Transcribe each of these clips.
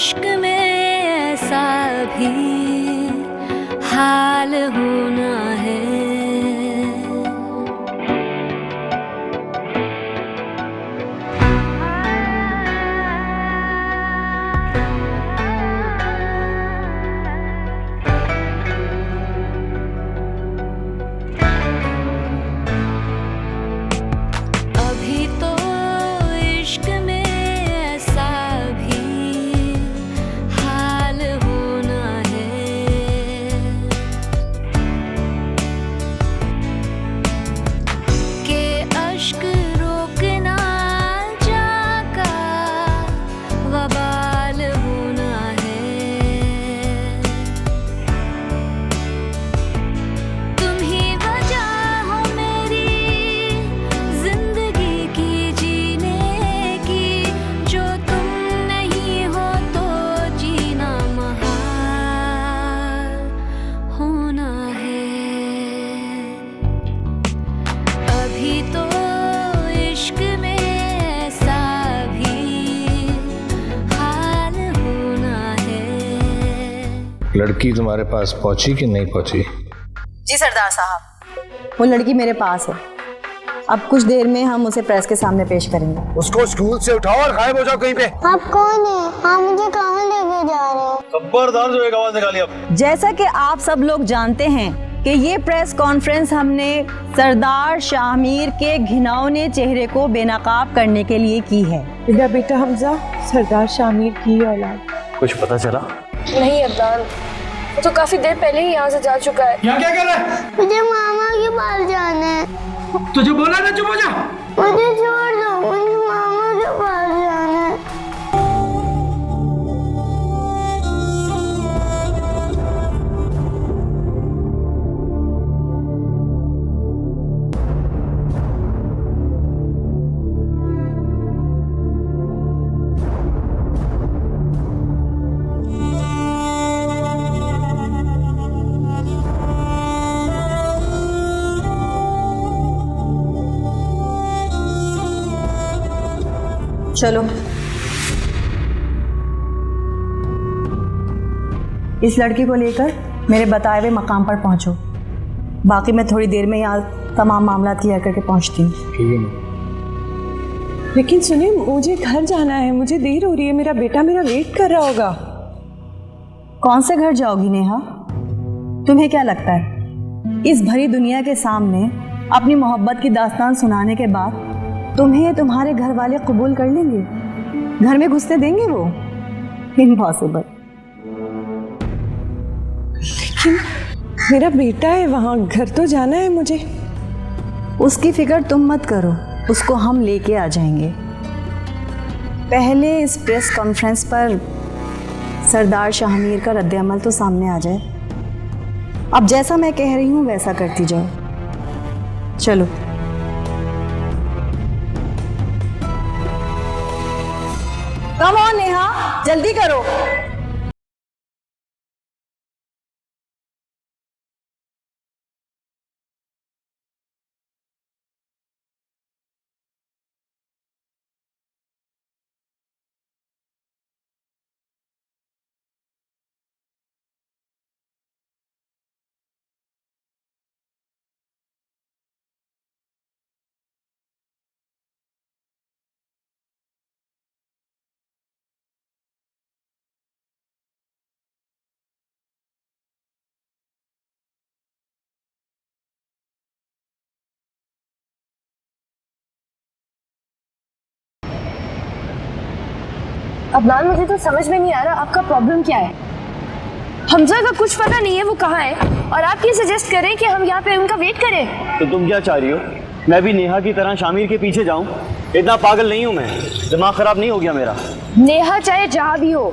इश्क में ऐसा भी हाल होना है। अभी तो इश्क में ऐसा भी हाल होना है कि अश्क रोकना जाका वबाल होना है। तुम ही वजह हो मेरी जिंदगी की जीने की, जो तुम नहीं हो तो जीना महाल होना है। अभी तो इश्क में ऐसा भी हाल होना है। लड़की तुम्हारे पास पहुंची कि नहीं पहुंची? जी सरदार साहब, वो लड़की मेरे पास है। अब कुछ देर में हम उसे प्रेस के सामने पेश करेंगे। उसको स्कूल से उठाओ और गायब हो जाओ कहीं पे। आप कौन है? आप मुझे कहाँ लेके जा रहे हो? खबरदार जो एक आवाज निकाली अब। जैसा कि आप सब लोग जानते हैं कि ये प्रेस कॉन्फ्रेंस हमने सरदार शाहमीर के घिनौने चेहरे को बेनकाब करने के लिए की है। मेरा बेटा हमजा सरदार शाहमीर की औलाद। कुछ पता चला? नहीं अदनान, वो तो काफी देर पहले ही यहाँ से जा चुका है। यहाँ क्या कर रहा है? मुझे मामा के पास जाना है। तुझे बोला ना चुप हो जा। मुझे छोड़ दो, मुझे मामा के पास जाना है। चलो, इस लड़की को लेकर मेरे बताए हुए मकाम पर पहुंचो। बाकी मैं थोड़ी देर में यहाँ तमाम मामला क्लियर करके पहुंचती हूँ। लेकिन सुनिए, मुझे घर जाना है, मुझे देर हो रही है। मेरा बेटा मेरा वेट कर रहा होगा। कौन से घर जाओगी नेहा? तुम्हें क्या लगता है इस भरी दुनिया के सामने अपनी मोहब्बत की दास्तान सुनाने के बाद तुम्हें तुम्हारे घर वाले कबूल कर लेंगे? घर में घुसने देंगे वो? इम्पॉसिबल। लेकिन मेरा बेटा है वहाँ, घर तो जाना है मुझे। उसकी फिक्र तुम मत करो, उसको हम लेके आ जाएंगे। पहले इस प्रेस कॉन्फ्रेंस पर सरदार शाहमीर का रद्द-ए-अमल तो सामने आ जाए। अब जैसा मैं कह रही हूँ वैसा करती जाओ। चलो। कम ऑन नेहा, जल्दी करो। अदनान, मुझे तो समझ में नहीं आ रहा आपका प्रॉब्लम क्या है। हमजा का कुछ पता नहीं है वो कहाँ है, और आप ये सजेस्ट कर रहे हैं कि हम यहाँ पे उनका वेट करें। तो तुम क्या चाह रही हो? मैं भी नेहा की तरह शामिर के पीछे जाऊं? इतना पागल नहीं हूं मैं, दिमाग खराब नहीं हो गया मेरा। नेहा चाहे जहाँ भी हो,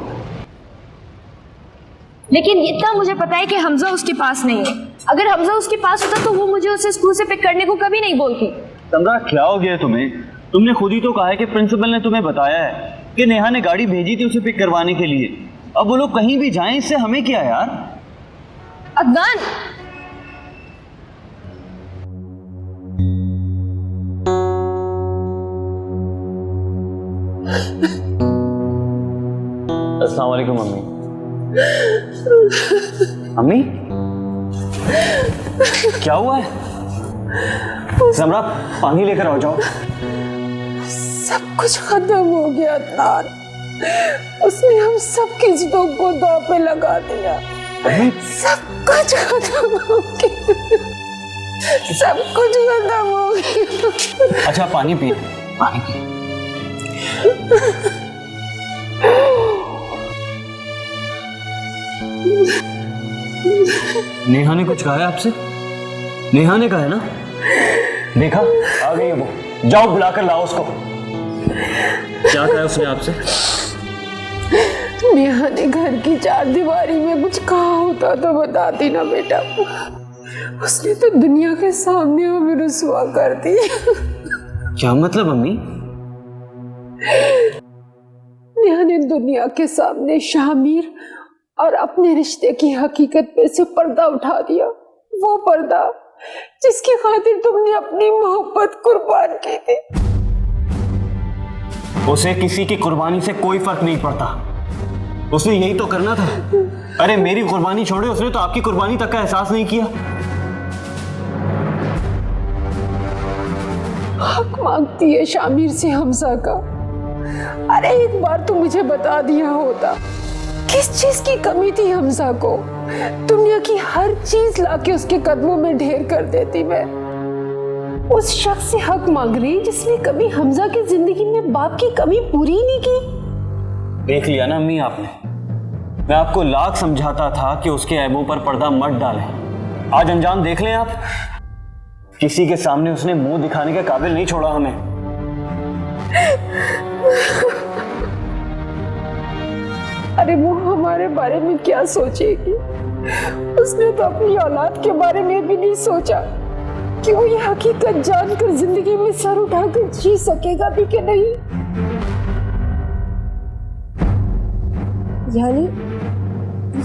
लेकिन इतना मुझे पता है कि हमजा उसके पास नहीं है। अगर हमजा उसके पास होता तो वो मुझे उसे स्कूल से पिक करने को कभी नहीं बोलती। तमरा, क्या हो गया तुम्हें? तुमने खुद ही तो कहा है कि प्रिंसिपल ने तुम्हें बताया है कि नेहा ने गाड़ी भेजी थी उसे पिक करवाने के लिए। अब वो लोग कहीं भी जाएं, इससे हमें क्या यार? अदनान, अस्सलाम वालेकुम मम्मी। अम्मी क्या हुआ है? समरा पानी लेकर आओ जाओ। सब कुछ खत्म हो गया अदनान। उसने हम सब की इज्जतों को दांव पे लगा दिया। सब कुछ खत्म हो गया। सब कुछ खत्म हो गया। अच्छा पानी पी, पानी पी। नेहा ने कुछ कहा है आपसे? नेहा ने कहा है ना? देखा आ गई है वो, जाओ बुलाकर लाओ उसको। क्या कहा है उसने आपसे? नेहा ने घर की चार दीवारी में कुछ कहा होता तो बताती ना बेटा। उसने तो दुनिया के सामने हमें रुसवा कर दी। क्या मतलब अम्मी? नेहा ने दुनिया के सामने शामिर और अपने रिश्ते की हकीकत पे से पर्दा उठा दिया। वो पर्दा जिसकी खातिर तुमने अपनी मोहब्बत कुर्बान की थी। उसे किसी की कुर्बानी से कोई फर्क नहीं पड़ता। उसने यही तो करना था। अरे मेरी कुर्बानी छोड़े, उसने तो आपकी कुर्बानी तक का एहसास नहीं किया। हक मांगती है शामिर से हमजा का। अरे एक बार तो मुझे बता दिया होता किस चीज की कमी थी हमजा को। दुनिया की हर चीज लाके उसके कदमों में ढेर कर देती मैं। उस शख्स से हक मांग रही जिसने कभी हमजा की जिंदगी में बाप की कमी पूरी ही नहीं की। देख लिया ना अम्मी आपने, मैं आपको लाख समझाता था कि उसके ऐबों पर पर्दा मत डालें। आज अंजाम देख लें आप। किसी के सामने उसने मुंह दिखाने के काबिल नहीं छोड़ा हमें। अरे वो हमारे बारे में क्या सोचेगी? उसने तो अपनी औलाद के बारे में भी नहीं सोचा कि वो ये हकीकत जानकर जिंदगी में सर उठाकर जी सकेगा भी कि नहीं।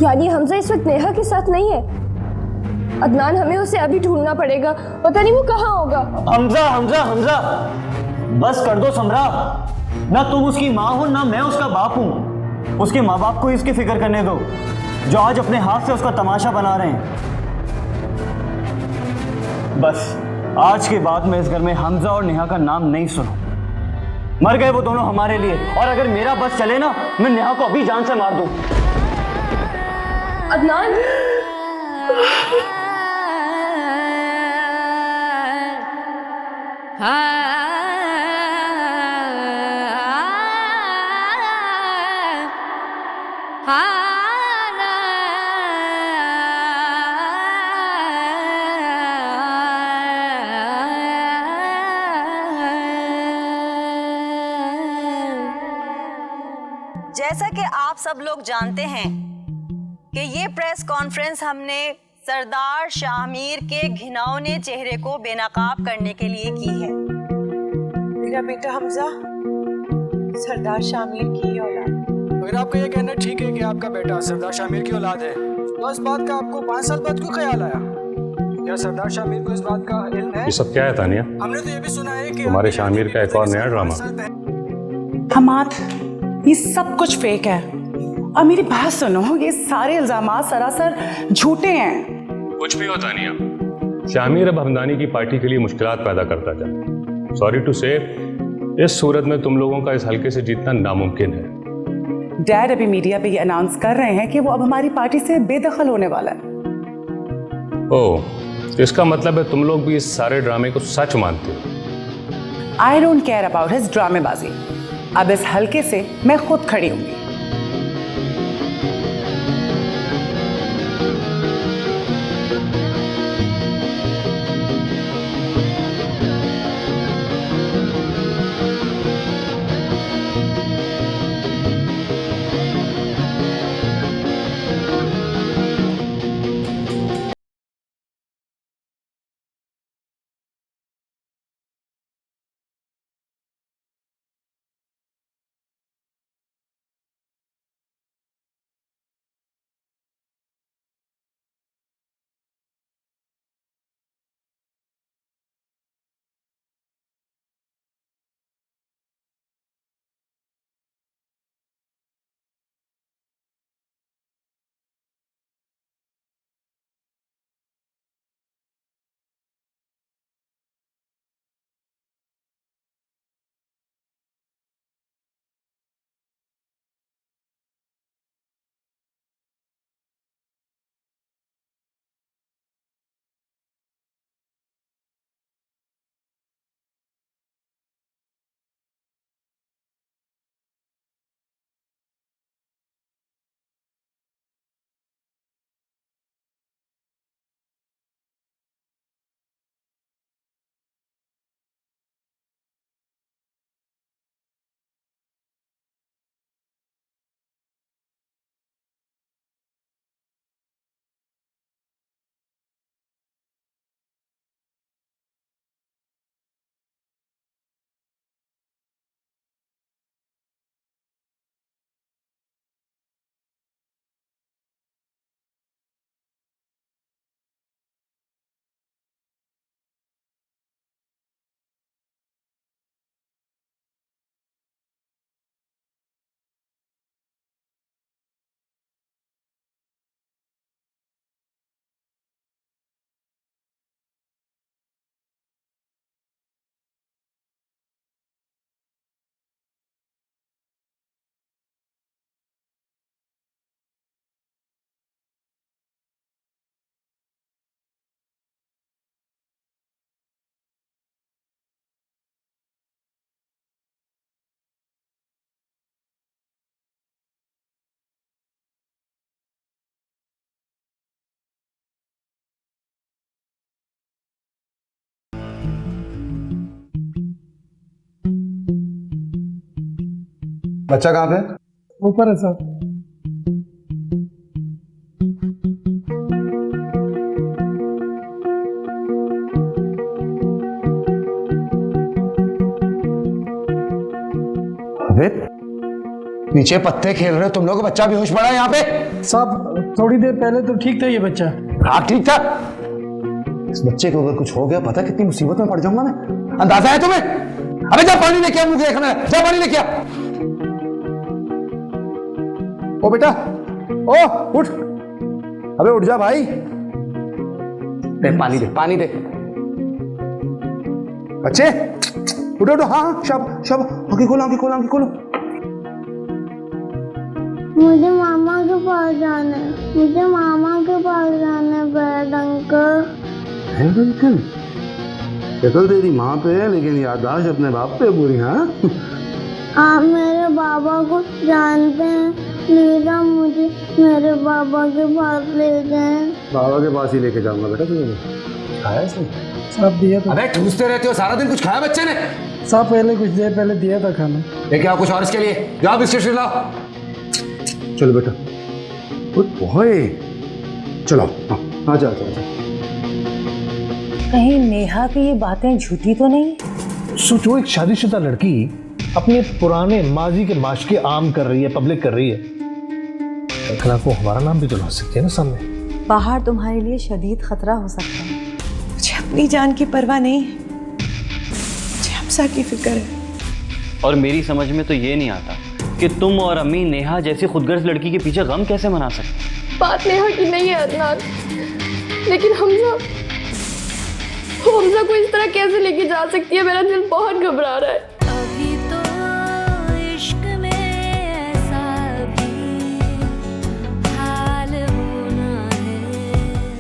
यानी हमजा इस वक्त नेहा के साथ नहीं है। अदनान हमें उसे अभी ढूंढना पड़ेगा, पता नहीं वो कहाँ होगा। हमजा हमजा हमजा बस कर दो समरा। ना तुम उसकी माँ हो ना मैं उसका बाप हूँ। उसके माँ बाप को इसकी फिक्र करने दो जो आज अपने हाथ से उसका तमाशा बना रहे हैं। बस आज के बाद मैं इस घर में हमजा और नेहा का नाम नहीं सुनूं। मर गए वो दोनों हमारे लिए, और अगर मेरा बस चले ना मैं नेहा को अभी जान से मार दूं। अदनान जैसा कि आप सब लोग जानते हैं कि ये प्रेस कॉन्फ्रेंस हमने सरदार शामिर के घिनौने चेहरे को बेनकाब करने के लिए की है। मेरा बेटा हमजा सरदार शामिर की औलाद। अगर आपका ये कहना ठीक है कि आपका बेटा सरदार शामिर की औलाद है, तो इस बात का आपको 5 साल बाद क्यों ख्याल आया? क्या सरदार शामिर को इस बात का इल्म है? ये सब क्या है तानिया? हमने तो ये भी सुना है कि तुम्हारे शामिर का एक और नया ड्रामा। हमाद, ये सब कुछ फेक है। और मेरी बात सुनो, ये सारे इल्जामात सरासर झूठे हैं। कुछ भी हो तानिया, शामिर अब हमदानी की पार्टी के लिए मुश्किलात पैदा करता जाए। सॉरी टू से, इस सूरत में तुम लोगों का इस हल्के से जीतना नामुमकिन है। डैड अभी मीडिया पे ये अनाउंस कर रहे हैं कि वो अब हमारी पार्टी से बेदखल होने वाला है। ओह, तो इसका मतलब है तुम लोग भी इस सारे ड्रामे को सच मानते हो? I don't care about his ड्रामेबाजी। अब इस हल्के से मैं खुद खड़ी हूँ। बच्चा कहाँ पे? ऊपर है साहब। अबे पीछे पत्ते खेल रहे हो तुम लोग, बच्चा बेहोश पड़ा है यहाँ पे। साहब थोड़ी देर पहले तो ठीक था ये बच्चा। हाँ ठीक था। इस बच्चे को अगर कुछ हो गया पता कितनी मुसीबत में पड़ जाऊंगा मैं, अंदाजा है तुम्हें? अबे जा पानी लेके आ, मुझे देखना है, जा पानी लेके आ। ओ बेटा, ओ उठ, अबे उठ जा भाई। दे पानी दे, पानी दे। बच्चे उठो उठो, हाँ हाँ शाबाश शाबाश, आंखें खोलो आंखें खोलो आंखें खोलो। मुझे मामा के पास जाना है, मुझे मामा के पास जाना है बैड अंकल। अंकल शक्ल तेरी माँ पे है लेकिन याददाश्त अपने बाप पे पूरी। हाँ आप मेरे बाबा को जानते हैं, प्लीज आप मुझे मेरे बाबा के पास ले जाएं। बाबा के पास ही लेके जाऊंगा बेटा। तुझे खाया इसने? साहब दिया था। अबे ठूसते रहते हो सारा दिन, कुछ खाया बच्चे ने? साहब पहले कुछ देर पहले दिया था खाना। लेके आओ कुछ और इसके लिए, जाओ बिस्किट लाओ। चलो बेटा, गुड बॉय, चलो। हाँ जा जा। कहीं नेहा की ये बातें झूठी तो नहीं? सोचो एक शादीशुदा लड़की अपने पुराने माजी के माशके आम कर रही है, पब्लिक कर रही है, कल को हमारा नाम भी तो ला सकती है ना सामने। बाहर तुम्हारे लिए शदीद खतरा हो सकता है। मुझे अपनी जान की परवाह नहीं है, मुझे हमसा की फिक्र है। और मेरी समझ में तो ये नहीं आता कि तुम और अम्मी नेहा जैसी खुदगर्ज लड़की के पीछे गम कैसे मना सकते। बात नेहा की नहीं है अदनान, लेकिन हमजा को इस तरह कैसे लेके जा सकती है? मेरा दिल बहुत घबरा रहा है।